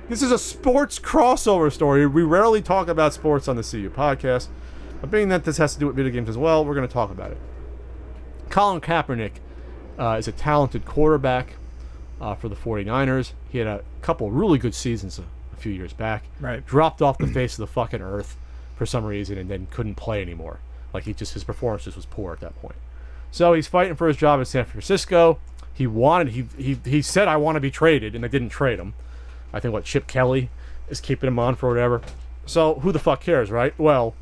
This is a sports crossover story. We rarely talk about sports on the CU podcast. But being that this has to do with video games as well, we're going to talk about it. Colin Kaepernick is a talented quarterback for the 49ers. He had a couple really good seasons a few years back. Right. Dropped off the face of the fucking earth for some reason and then couldn't play anymore. Like, his performance just was poor at that point. So he's fighting for his job in San Francisco. He said, I want to be traded, and they didn't trade him. I think, Chip Kelly is keeping him on for whatever. So who the fuck cares, right? Well,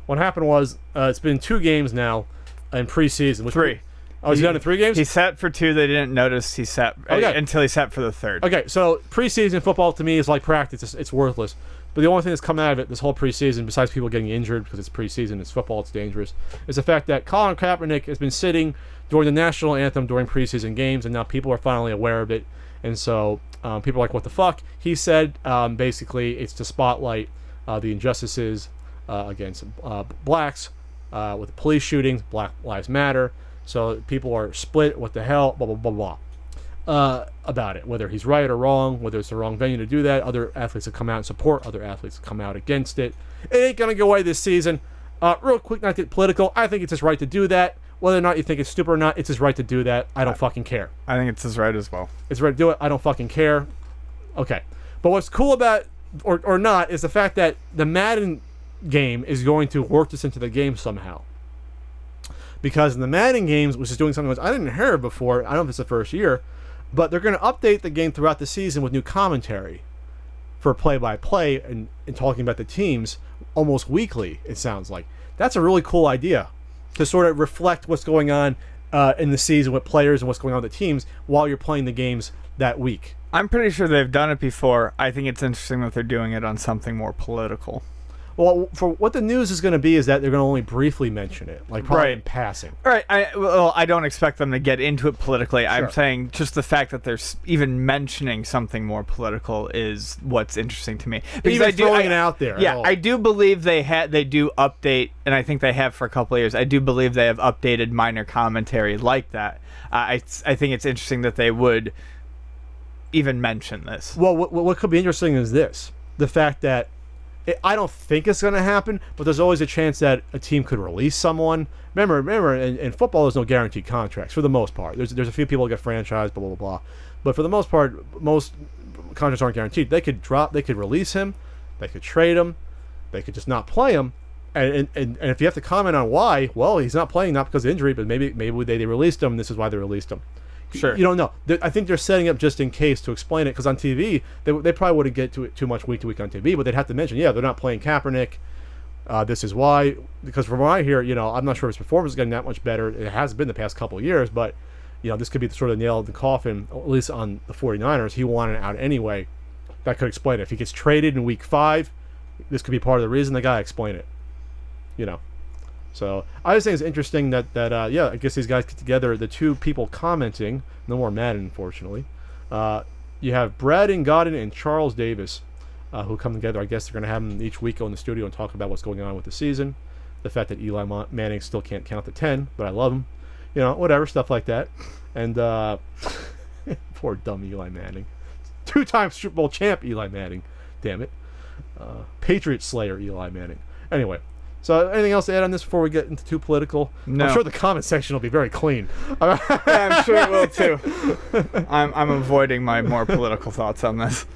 what happened was, it's been 2 games now in preseason. 3. Oh, he's done in 3 games? He sat for 2. They didn't notice he sat until he sat for the 3rd. Okay, so preseason football to me is like practice. It's worthless. But the only thing that's come out of it this whole preseason, besides people getting injured because it's preseason, it's football, it's dangerous, is the fact that Colin Kaepernick has been sitting during the national anthem during preseason games, and now people are finally aware of it. And so people are like, what the fuck? He said basically it's to spotlight the injustices against blacks with police shootings, Black Lives Matter. So people are split, what the hell, blah, blah, blah, blah. About it, whether he's right or wrong, whether it's the wrong venue to do that. Other athletes have come out and support, other athletes have come out against it. It ain't gonna go away this season. Real quick, not to get political, I think it's his right to do that. Whether or not you think it's stupid or not, it's his right to do that. I don't fucking care. I think it's his right as well. It's right to do it. I don't fucking care. Okay. But what's cool about, or not, is the fact that the Madden game is going to work this into the game somehow. Because in the Madden games, which is doing something which I didn't hear before, I don't know if it's the first year, but they're going to update the game throughout the season with new commentary for play-by-play and talking about the teams almost weekly, it sounds like. That's a really cool idea to sort of reflect what's going on in the season with players and what's going on with the teams while you're playing the games that week. I'm pretty sure they've done it before. I think it's interesting that they're doing it on something more political. Well, for what the news is going to be is that they're going to only briefly mention it, like probably in passing. All right. I don't expect them to get into it politically. Sure. I'm saying just the fact that they're even mentioning something more political is what's interesting to me. Because even throwing it out there. Yeah, I do believe they do update, and I think they have for a couple of years. I do believe they have updated minor commentary like that. I think it's interesting that they would even mention this. Well, what could be interesting is this: the fact that. I don't think it's going to happen, but there's always a chance that a team could release someone. Remember, in football, there's no guaranteed contracts for the most part. There's a few people that get franchised, blah, blah, blah. But for the most part, most contracts aren't guaranteed. They could release him, they could trade him, they could just not play him. And if you have to comment on why, well, he's not playing not because of injury, but maybe they released him, and this is why they released him. Sure. You don't know. I think they're setting up just in case to explain it, because on TV, they probably wouldn't get to it too much week to week on TV, but they'd have to mention, they're not playing Kaepernick. This is why. Because from what I hear, I'm not sure if his performance is getting that much better. It has been the past couple of years, but, this could be the sort of nail in the coffin, at least on the 49ers. He wanted out anyway. That could explain it. If he gets traded in week 5, this could be part of the reason. They got to explain it. So I just think it's interesting that I guess these guys get together. The 2 people commenting, no more Madden, unfortunately. You have Brad Godin and Charles Davis, who come together. I guess they're going to have them each week go in the studio and talk about what's going on with the season. The fact that Eli Manning still can't count to 10, but I love him. Whatever, stuff like that. And poor dumb Eli Manning. 2-time Super Bowl champ Eli Manning. Damn it. Patriot Slayer Eli Manning. Anyway. So, anything else to add on this before we get into too political? No. I'm sure the comment section will be very clean. Yeah, I'm sure it will too. I'm avoiding my more political thoughts on this.